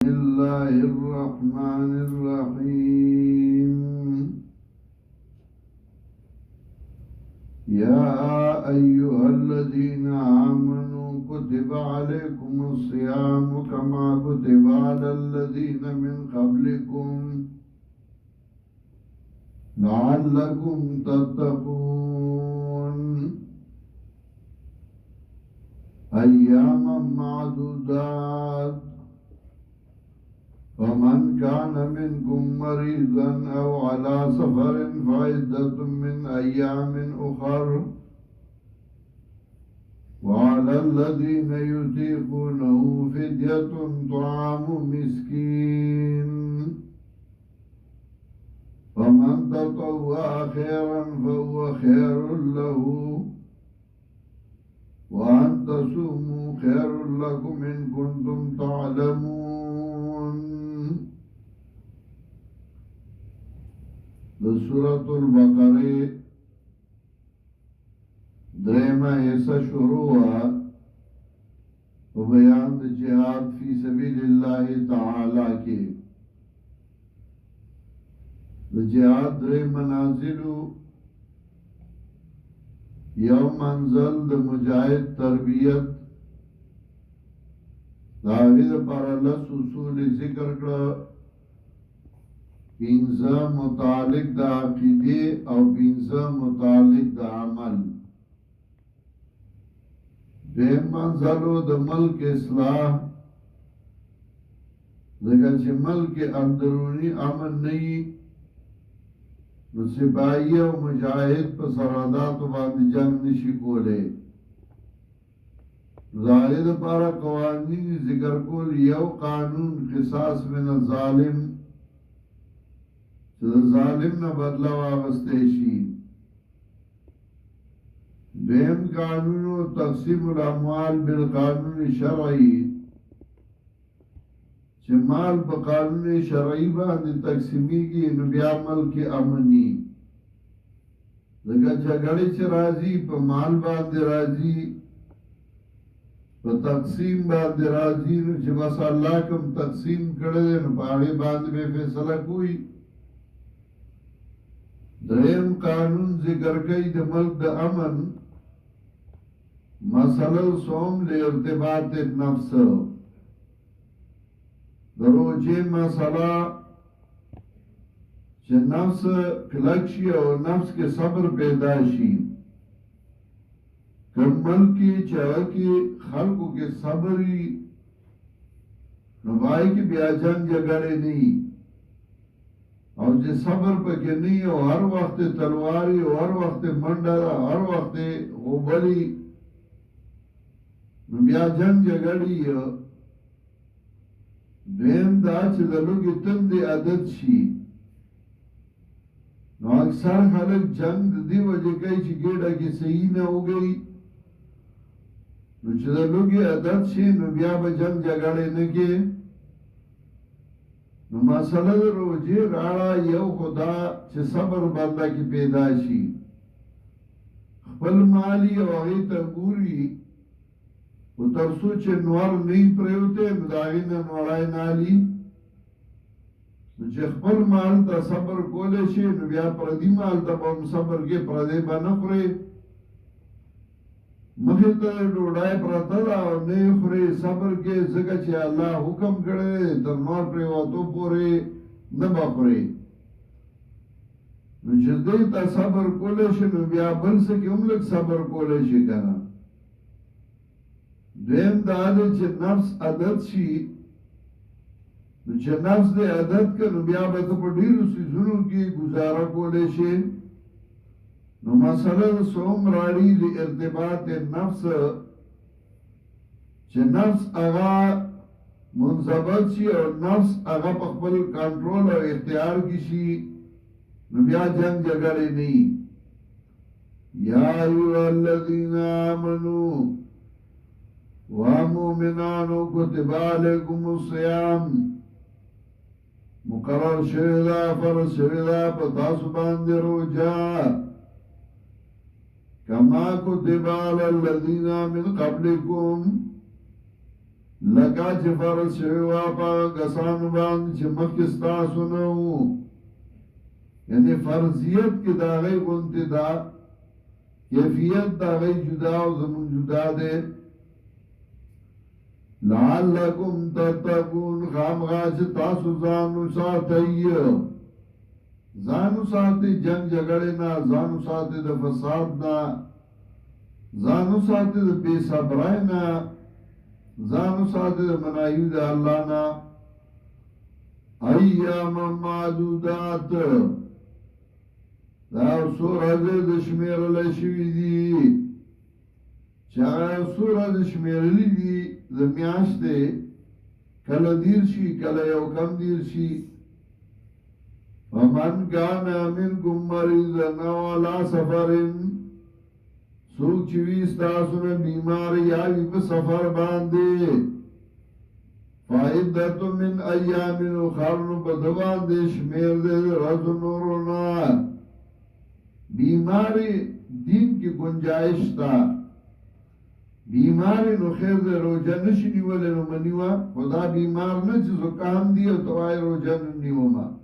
الله الرحمن الرحيم. يا أيها الذين آمنوا كتب عليكم الصيام كما كتب على الذين من قبلكم لعلكم تتقون أياما معدودات فمن كان منكم مريضا أو على سفر فعدة من أيام أخر وعلى الذين يطيقونه فدية طعام مسكين فمن تطوع خيرا فهو خير له وأن تصوموا خير لكم إن كنتم تعلمون. سورة البقرة دريمة حصہ شروع ہوا و بیان جہاد فی سبیل اللہ تعالی کے جہاد درے منازلو یو منزل د مجاہد تربیت داغید پر اللہ اصول ذکر کر پینزا متعلق دا عقیدے او پینزا متعلق دا عمل. دیم منزلو دا ملک اصلاح لیکن چه ملک اندرونی امن نہیں نو سپاہی و مجاہد پا سرادات و باند جنگ نشی کولے. ظاہر پارا قوانین ذکر کول یو قانون قصاص من الظالم ظالم نہ بدلا واغستے شی. دیم قانون و تقسیم الاموال بالقانون شرعی چه مال پا قانون شرعی باندې تقسیمی کی نبیا ملک امنی لگا جگڑی چه رازی پا مال باندې رازی پا تقسیم باندې رازی نو چه بس اللہ کم تقسیم کرده نو پاگے باندې بے فیصلہ کوئی. دریم قانون ذکر کئی د ملک د امن مسئلہ صوم لے ارتباط نفس دروجے مسئلہ چه نفس کلکشی اور نفس کے صبر پیداشی کم ملکی چاہ کی خلقوں کے صبری نبائی کی بیا جنگ جگڑے نہیں اور جے صبر پہ کہ نہیں ہو ہر وقت تلواری ہو ہر وقت منڈرا ہر وقت غبلی نو بیا جنگ جگڑی دویم دا چه دلوگی تند عدد شی نو اکثر خلق جنگ دی وجہ کئی چه گیڑا کی صحیح نہ ہو گئی نو چه دلوگی عدد شی نو بیا با جنگ جگڑے نکے نو مسئلہ روجی راڑا یو خدا چه صبر بندہ کی پیداشی خپل مالی و غیتا گوری و ترسو چه نوار نہیں پریوتے مداغین نورائی نالی نو چه خپل مال تا صبر کولے شی نو بیا پردی مال تا بام صبر کے پردے با نخورے مخیطا ڈوڑائی پرتا و نئی خورے صبر کے زکا چه اللہ حکم کرے تر نور پریواتو پورے نبا خورے نو چه دیتا صبر کولے شی نو بیا بل سکی املک صبر کولے شی کنا. دویم داده چه نفس عدد شی نو چه نفس ده عدد کنو بیا بتا پا دیرو سیزنو کی گزارا کولے شی نو مسئلہ سوم راڑی لی ارتباط نفس چه نفس اغا منضبط شی اور نفس اغا پا خپل کنٹرول اور اختیار کی شی نو بیا جنگ جگڑے نہیں. یا ایوہ الذین آمنو وَمُؤْمِنَانُ كُتِبَ عَلَيْكُمُ الصِّيَامُ مقرر شویدہ فرض شویدہ پتاسو باندے روجہ كما كتب على الذين من قبلكم لکا چه فرض شوی واپا کسانو باندې چې مخکې ستاسو نه وو یعنی فرضیت کې د هغې غوندې ده کیفیت د هغې جدا او زمون جدا دی لعلکم تتقون خامخا چې تاسو ځانو ساتئ ځانو ساتئ جنگ جګړې نه ځانو ساتئ د فساد نه ځانو ساتئ د بې صبرۍ نه ځانو ساتئ د منایو د الله نه ایام معدودات دا څو ورځې د شمېرلی شوي دي چې هغه څو ورځې شمېرلي دي د میاشتې کله دیر شي کله یو کم دیر شي فمن کان منکم مریضا او علی سفر څوک چې وي ستاسو نه بیمار یا وي په سفر باندې فعدة من ایام اخر نو په ده باندې شمېر دی د ورځو نورو نه بیماری دین کی گنجائش تا بیماری نو خیر ده روجه نشی نیولی نو منیوه خدا بیمار نه چه زکام دی و توائی روجه نیو ما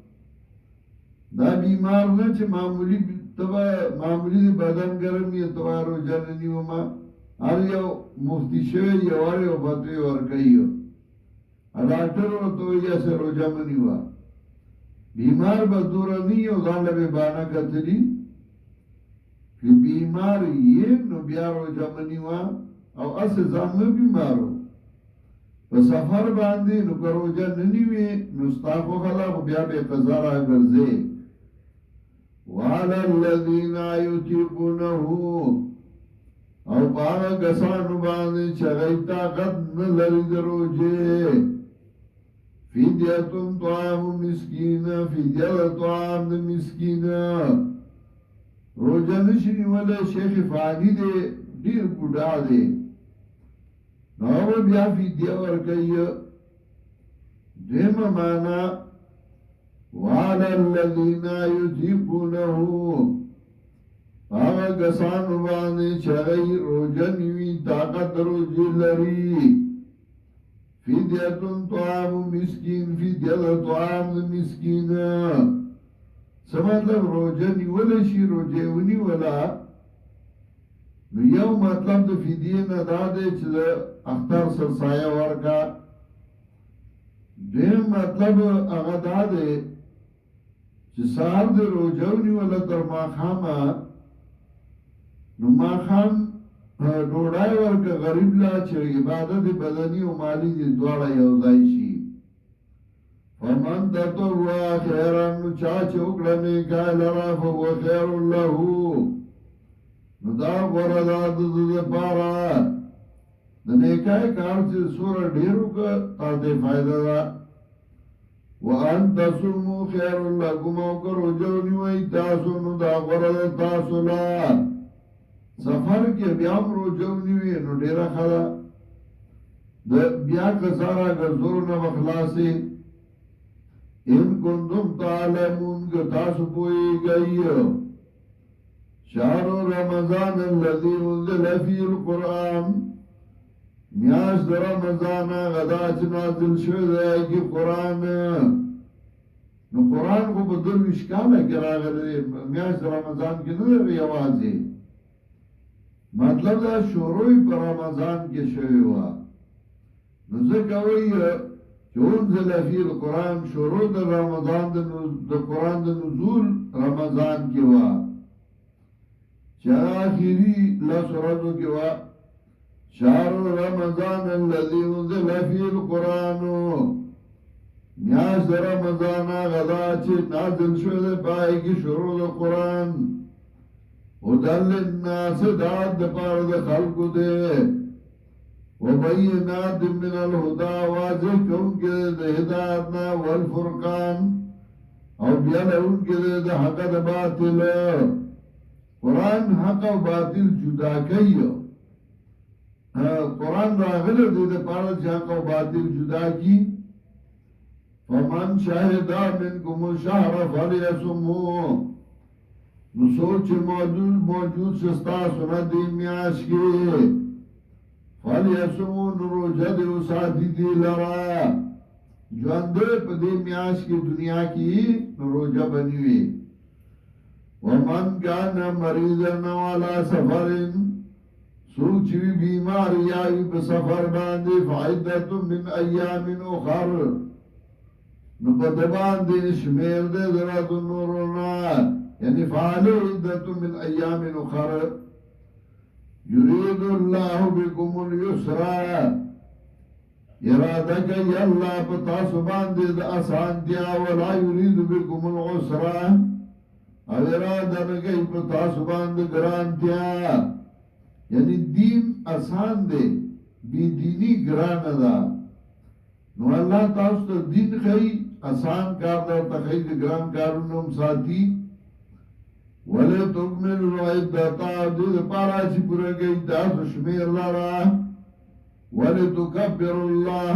دا بیمار نه چه معمولی دی بدن گرمی توائی روجه نیو ما هر یو مفتی شوی یوار یو فتوی ورکیو ڈاکٹر و توی ایسے روجه منیوه بیمار با دورنی و ظاله بی بانا کتلی که بیمار یې نو بیا روژه منیوه او اسې ځان نه بیمارو په سفر باندې نو که روژه نه نیوې نو ستا خوښه ده خو بیا بې قضا راګرځې وعلى الذین یطیقونه او په هغه کسانو باندې چې هغوی طاقت نه لري د روژې فدیة طعام مسکین فدیه د طعام د مسکین روجه نشی نیوله شیخ فانی دے دیر بودا دے نو بیا فیدیه ورکی دیم مانا وعلى الذین یطیقونه آغا کسانو باندې چغی روجه نیوی طاقت روجه لری فیدیه طعام مسکین فیدیه طعام مسکین سمطلب روجه نیوله شی روجه ونیوله نو یو مطلب د فدیه نه دا دی چې د اختر سرسایه ورکا دیم مطلب هغه دا دی چې سهار د روجه ونیوله تر ماښامه نو ماښام ډوډۍ ورکه غریب لا چې عبادت بدني او مالی دي دواړه یو ځای شي ومن تطوع خیرا نو چاچه اکڑنی کای لرا فهو خیر له نو دا غوردا د پارا د نیکای کار چې سور ډیرو کا تاسو فائدہ دا وان تصوموا خیر لكم او کرو جونی وای تاسو نو دا غوردا تاسو لا سفر کې بیا مرو جونی وی نو ډیره خلا د بیا کسارا ګرځور نه مخلاصي ان کنتم تعلمون که تاسو پوئی گئی شهر رمضان الذي انزل فيه القرآن میاش در رمضان غدا چه نازل شده کی قرآن نو قرآن کو بدل وشکاله کراغلی میاش در رمضان کی ندر یوازی مطلب دا شروعی پر رمضان کی شوی وا نو زکوی انزل فی القرآن شروع در رمضان در قرآن در نزول رمضان کی وا چه آخری لسردو کی وا شهر رمضان الذي انزل فی القرآن میاش در رمضان غدا چه نازل شده پای کی شروع در قرآن هدل الناس داد دپار در خلقو دے وبینات من الهدى واضح کون کے دے ہدایتنا والفرقان او بیان ان کے دے حق دا باطل قرآن حق و باطل جدا کئیو قرآن راغل دے پارا چه حق و باطل جدا کی فمن شاہدہ منکم الشہر فلیسمو نسوچ موجود شستا سنا دی میاش کے فلیسمون روجه دی وساتی دی لرا جوانده پا دی میاش کی دنیا کی روجه بنیوی ومن کان مریضن والا سفرن سوک چوی بیماری آئی بسفر باندے فعدت من ایام اخر نپدبان دے شمیر دے ذرات النورنا یعنی فعلو عدت من ایام اخر یرید اللہ بکم اليسرا ارادہ کئی اللہ پتا سبان دے دا آسان دیا ولا یرید بکم العسرا او ارادہ نگئی پتا سبان دے گران دیا یعنی دین آسان دے بی دینی گران دا نو اللہ تاسو ته دین خی آسان کار دا تخید گران کارونم ساتھی ولی تکمل العدتا دید پارا چی پورا گئی دا شمیر لارا ولی تکبر اللہ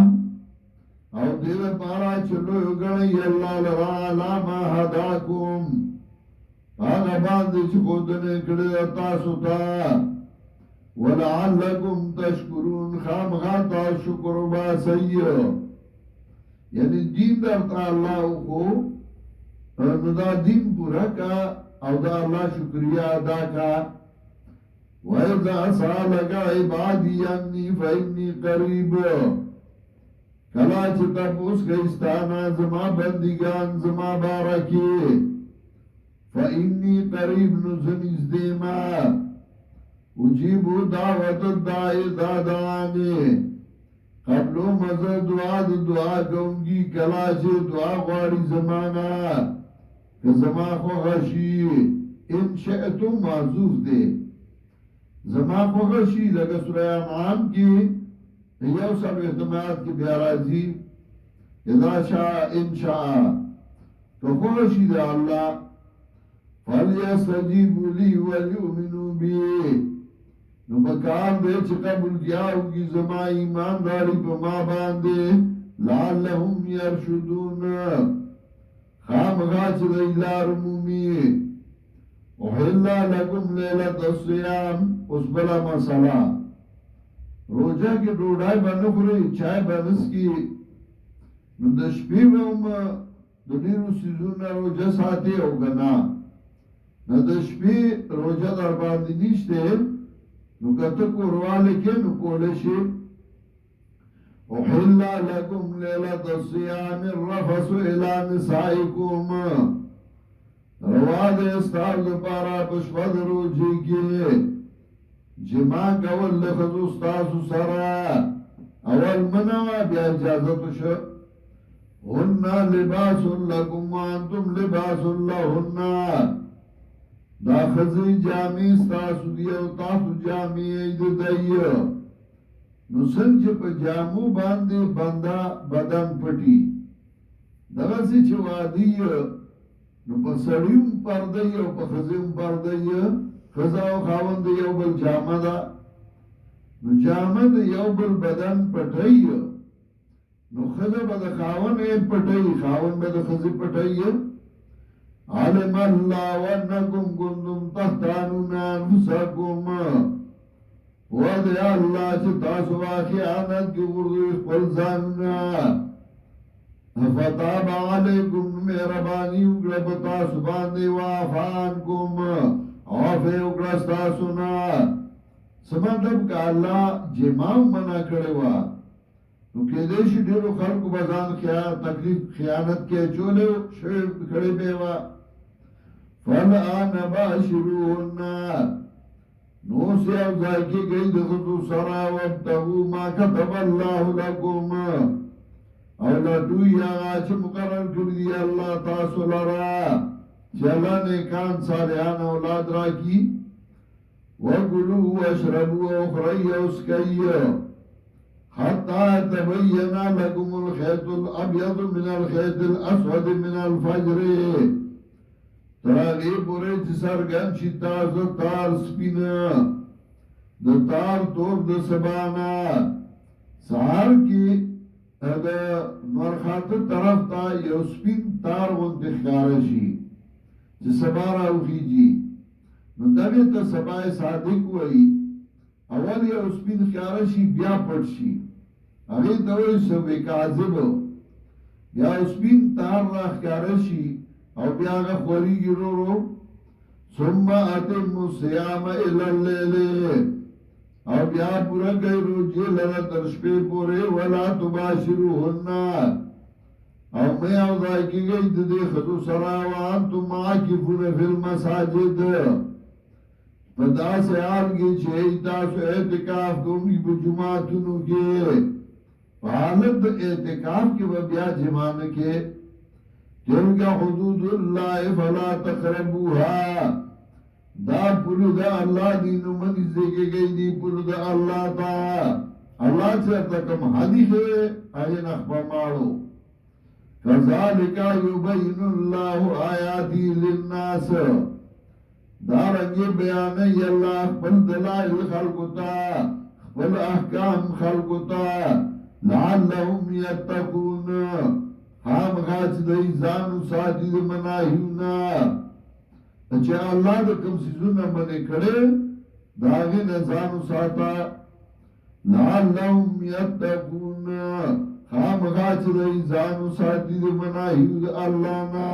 او دید پارا چلو گئی اللہ لرا لاما حداکم آغا باندی چی خودنے کڑی تاسو تا وَلَعَلَّكُمْ تَشْكُرُونَ خام غاتا شکر باسی یعنی دین در تا اللہ کو دا دین پورا کا او دا اللہ شکریہ ادا کا وَإِذَا سَأَلَكَ عِبَادِي أَنِّي فَإِنِّي قَرِيبٌ کلا چتا پوس گئستانا زما بندگان زما بارکی فَإِنِّي قَرِيبٌ نُزَنِز دیما اجیبو دعوت الدائی دادانی قبلو مزر دعا کونگی کلاچ دعا غواری زمانا کہ زمان خوشی ان شئتم معذوف دے زمان خوشی لگا سورہ انعام کی یو سب احتماعات کی بیارازی اذا شاء ان شاء تو خوشی دے اللہ فَلْيَسْتَجِيبُوا لِي وَلْيُؤْمِنُوا بِي نو بکار دے چی قبول کیاو کی زما ایمان داری پا ما باندے لعلہم یرشدون خام غاچ دی لارمومی احلا لکم لیلت الصیام اس بلا مسئلہ روجہ کی ڈوڑائی بنخوری چائے بنس کی نو دشپی میں دنیرو سیزون روجہ ساتے ہو گنا نو دشپی روجہ در باندی نیشتے نو کتا قروالی کے نو کولشی احلا لکم لیلت الصیام الرفس الى نسائکم رواد استاد پارا پشفد روجی کی جمع کول لخذ استاسو سرا اول منوا بیا اجازتو شو هن لباس لکم وانتم لباس لہن دا خزی جامی ستاسو دیو تاسو جامی اید دیو نو سنچ پا جامو باندی بندا بدن پٹی دغسی چه وادیو نو پا سڑیم پردیو پا خزیم پردیو خزاو خاون دیو بل جامع دا نو جامع دیو بل بدن پٹیو نو خزا بدا خاون اید پٹی خاون بدا خزی پٹیو علم اللہ وانکم کنتم تختانون انفسکم ودیا اللہ چه تاسو واقعانت کی غردو اخبر زانونا فتاب علیکم مہربانی اگلا بتاسو باندے وافانکم عافے اگلا ستاسونا سمطلب کہ اللہ جماع منع کرے وا نو کہ دیشی دیرو خلق بزان تکلیف خیانت کے چولے شعب کھڑے بیوا فَالْآنَ بَاشِرُونَ نو سے افضائی کی گئی دخلتو سرا وابتغو ما کتب اللہ لکم اولادوی آغا چه مقرر کردی اللہ تاسو لرا چلا نیکان صالحان اولاد را کی وَقُلُوا وَاشْرَبُوا اُخْرَيَّ اُسْكَيَّ حَتَّى تَبَيَّنَ لَكُمُ الْخَيْطُ الْأَبْيَضُ مِنَ الْخَيْطِ الْأَسْوَدِ مِنَ الْفَجْرِ تراغی پورے چی سرگن چی تاز دو تار سپینا دو تار تور دو سبانا سہار کی مرخات طرف تا یو سپین تار غنط خارشی چی سبارا اوخی جی نو دوی تا سبای صادق ہوئی اول یو سپین ښکاره شي بیا پټ شي هغې ته وایي سوی کاذب بیا سپین تار را ښکاره شي او بیا هغه خورېږي ورو ورو ثم اتموا الصيام الى الليل او بیا پورا کوي روزې لره تر شپې پورې ولا تباشروهن او مې او ځای کېږئ د دې ښځو سره وانتم عاکفون فی المساجد په داسې حال کې چې تاسو اعتکاف کوئ په جوماتونو کې په حالت د اعتکاف کې به بیا جمع نه کې تلک حدود الله فلا تقربوها دا پلو دا اللہ دی نمانی زیگے گئی دی پلو دا اللہ تا اللہ چرتا کم حدیث ہے آئین اخبا مارو کذالکا یبین اللہ آیاتی للناس دارنگی بیانی اللہ اخبر دلائل خلقتا اخبر احکام خلقتا لعلهم یتقون خام غاچ دی زانو ساتی دی مناہیونا چې الله د کوم سيزونه باندې کړي داغه نه ځانو ساته لعلهم يتقون خامغا چې ځانو ساتي د مناهي د الله نه